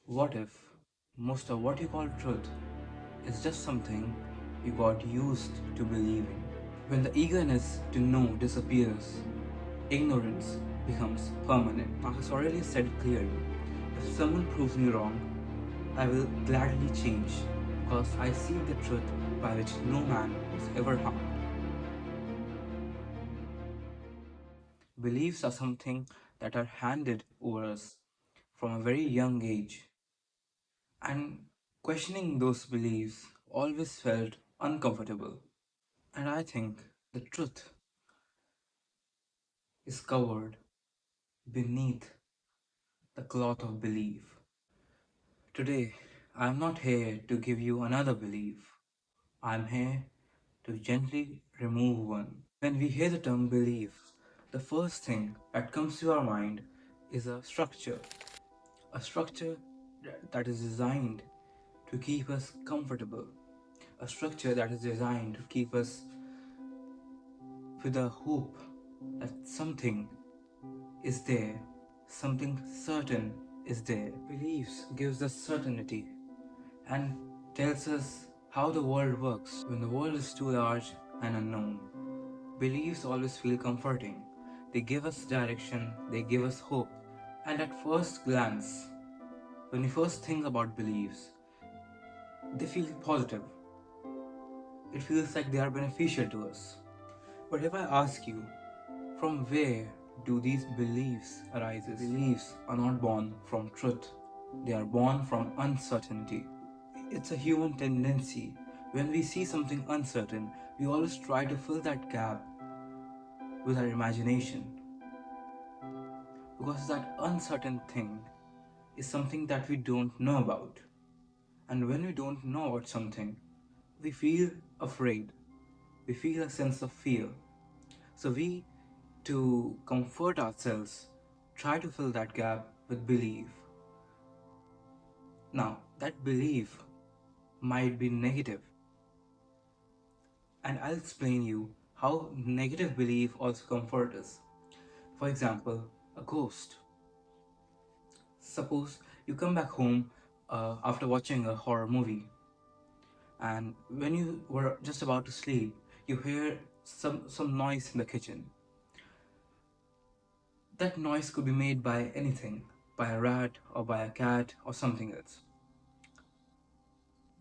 What if most of what you call truth is just something you got used to believing? When the eagerness to know disappears, ignorance becomes permanent. Marcus Aurelius said it clearly: if someone proves me wrong, I will gladly change, because I see the truth by which no man was ever harmed. Beliefs are something that are handed over us from a very young age, and questioning those beliefs always felt uncomfortable. And I think the truth is covered beneath the cloth of belief. Today, I am not here to give you another belief. I am here to gently remove one. When we hear the term belief, the first thing that comes to our mind is a structure that is designed to keep us comfortable, a structure that is designed to keep us with a hope that something is there, something certain is there. Beliefs gives us certainty and tells us how the world works. When the world is too large and unknown, beliefs always feel comforting. They give us direction, they give us hope. And at first glance, when we first think about beliefs, they feel positive. It feels like they are beneficial to us. But if I ask you, from where do these beliefs arise? Beliefs are not born from truth, they are born from uncertainty. It's a human tendency. When we see something uncertain, we always try to fill that gap with our imagination. Because that uncertain thing is something that we don't know about. And when we don't know about something, we feel afraid. We feel a sense of fear. So we, to comfort ourselves, try to fill that gap with belief. Now, that belief might be negative, and I'll explain you how negative belief also comforts us. For example, a ghost. Suppose you come back home after watching a horror movie, and when you were just about to sleep, you hear some noise in the kitchen. That noise could be made by anything, by a rat or by a cat or something else.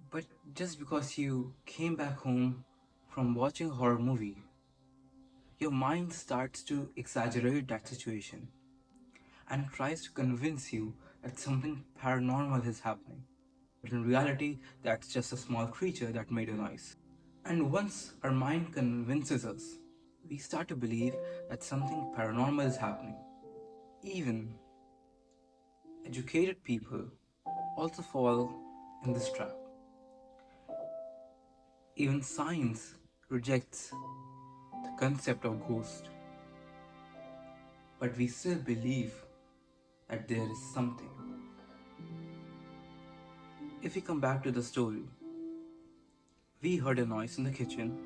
But just because you came back home from watching a horror movie, your mind starts to exaggerate that situation and tries to convince you that something paranormal is happening. But in reality, that's just a small creature that made a noise. And once our mind convinces us, we start to believe that something paranormal is happening. Even educated people also fall in this trap. Even science rejects the concept of ghost, but we still believe that there is something. If we come back to the story, we heard a noise in the kitchen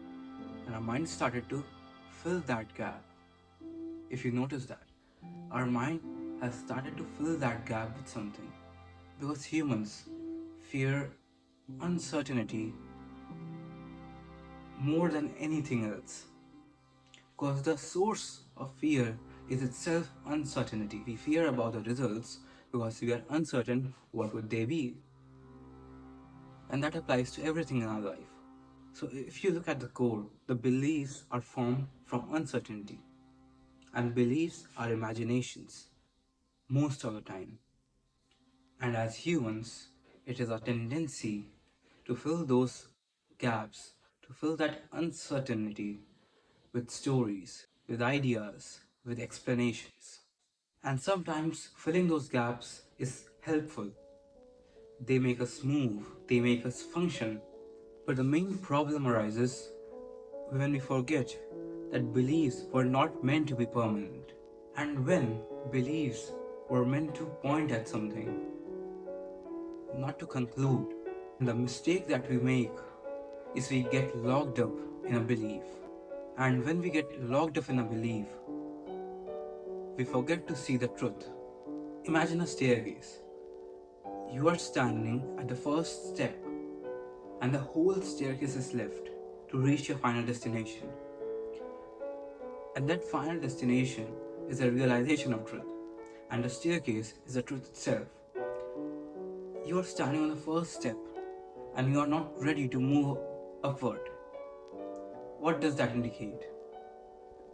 and our mind started to fill that gap. If you notice that, our mind has started to fill that gap with something. Because humans fear uncertainty more than anything else. Because the source of fear is itself uncertainty. We fear about the results because we are uncertain what would they be. And that applies to everything in our life. So if you look at the core, the beliefs are formed from uncertainty. And beliefs are imaginations most of the time. And as humans, it is our tendency to fill those gaps, to fill that uncertainty with stories, with ideas, with explanations. And sometimes filling those gaps is helpful. They make us move, they make us function. But the main problem arises when we forget that beliefs were not meant to be permanent. And when beliefs were meant to point at something, not to conclude. The mistake that we make is we get locked up in a belief. And when we get locked up in a belief, we forget to see the truth. Imagine a staircase. You are standing at the first step, and the whole staircase is left to reach your final destination. And that final destination is a realization of truth, and the staircase is the truth itself. You are standing on the first step, and you are not ready to move upward. What does that indicate?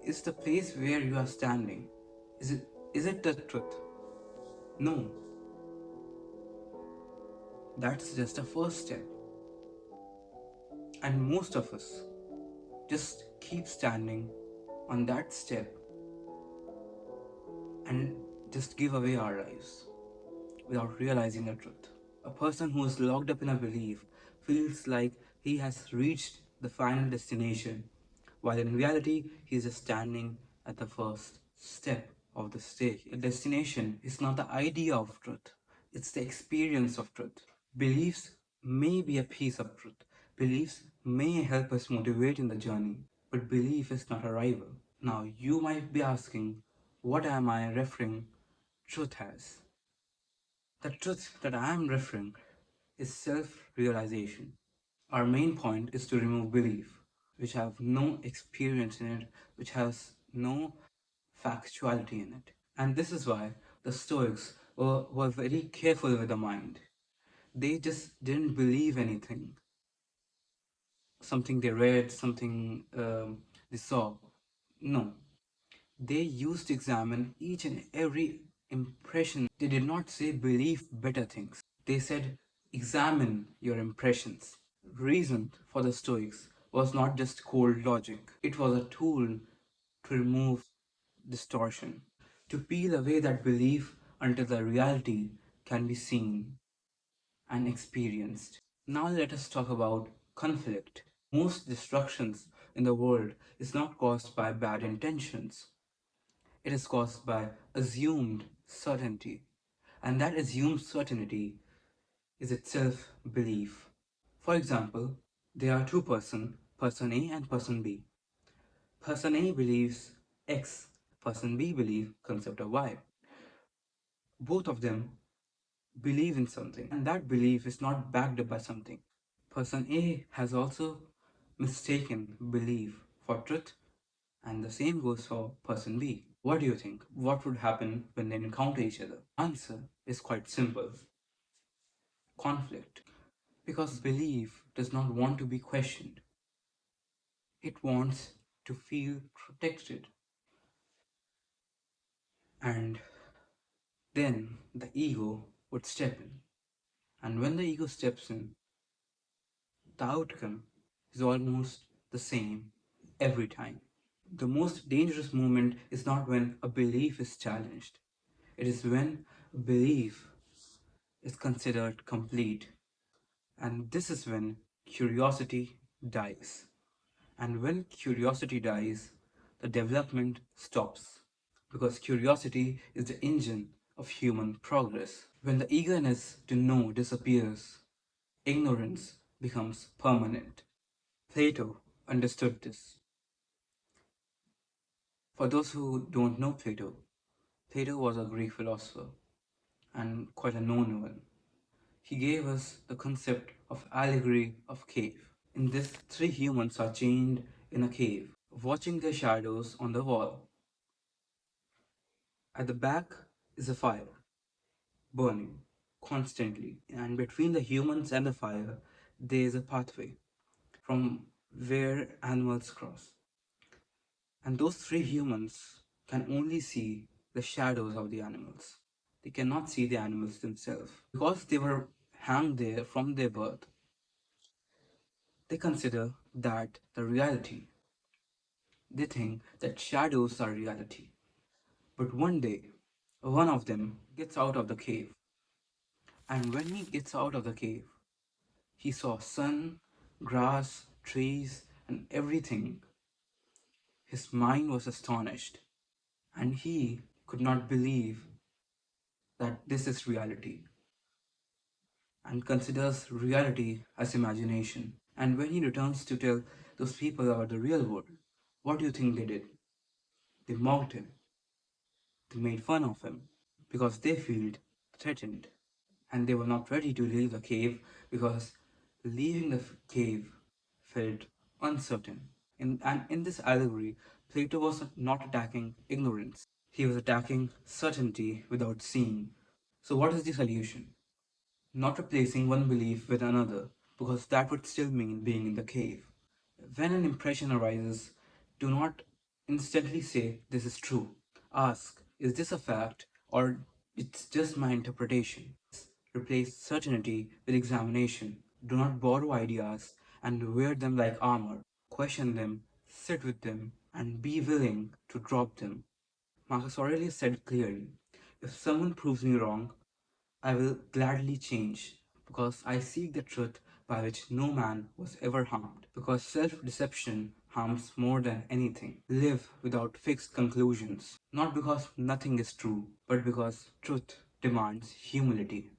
Is the place where you are standing, is it the truth? No, that's just a first step. And most of us just keep standing on that step and just give away our lives without realizing the truth. A person who is locked up in a belief feels like he has reached the final destination, while in reality, he is just standing at the first step of the stage. The destination is not the idea of truth, it's the experience of truth. Beliefs may be a piece of truth. Beliefs may help us motivate in the journey, but belief is not arrival. Now, you might be asking, what am I referring truth as? The truth that I am referring is self realization. Our main point is to remove belief, which have no experience in it, which has no factuality in it. And this is why the Stoics were very careful with the mind. They just didn't believe anything, something they read, something they saw. No, they used to examine each and every impression. They did not say believe better things. They said examine your impressions. Reason for the Stoics was not just cold logic. It was a tool to remove distortion, to peel away that belief until the reality can be seen and experienced. Now let us talk about conflict. Most destructions in the world is not caused by bad intentions. It is caused by assumed certainty. And that assumed certainty is itself belief. For example, there are two persons, person A and person B. Person A believes X, person B believes concept of Y. Both of them believe in something, and that belief is not backed up by something. Person A has also mistaken belief for truth, and the same goes for person B. What do you think? What would happen when they encounter each other? Answer is quite simple: conflict. Because belief does not want to be questioned, it wants to feel protected. And then the ego would step in. And when the ego steps in, the outcome is almost the same every time. The most dangerous moment is not when a belief is challenged, it is when a belief is considered complete. And this is when curiosity dies. And when curiosity dies, the development stops. Because curiosity is the engine of human progress. When the eagerness to know disappears, ignorance becomes permanent. Plato understood this. For those who don't know Plato, Plato was a Greek philosopher and quite a known one. He gave us the concept of allegory of cave. In this, three humans are chained in a cave, watching their shadows on the wall. At the back is a fire, burning constantly, and between the humans and the fire, there is a pathway from where animals cross. And those three humans can only see the shadows of the animals. They cannot see the animals themselves. Because they were hanged there from their birth, they consider that the reality. They think that shadows are reality. But one day, one of them gets out of the cave. And when he gets out of the cave, he saw sun, grass, trees, and everything. His mind was astonished, and he could not believe that this is reality, and considers reality as imagination. And when he returns to tell those people about the real world, what do you think they did? They mocked him, they made fun of him, because they felt threatened. and they were not ready to leave the cave because leaving the cave felt uncertain. And in this allegory, Plato was not attacking ignorance, he was attacking certainty without seeing. So, what is the solution? Not replacing one belief with another, because that would still mean being in the cave. When an impression arises, do not instantly say, "This is true." Ask, "Is this a fact or it's just my interpretation?" Replace certainty with examination. Do not borrow ideas and wear them like armor. Question them, sit with them, and be willing to drop them. Marcus Aurelius said clearly, "If someone proves me wrong, I will gladly change, because I seek the truth by which no man was ever harmed." Because self deception harms more than anything. Live without fixed conclusions, not because nothing is true, but because truth demands humility.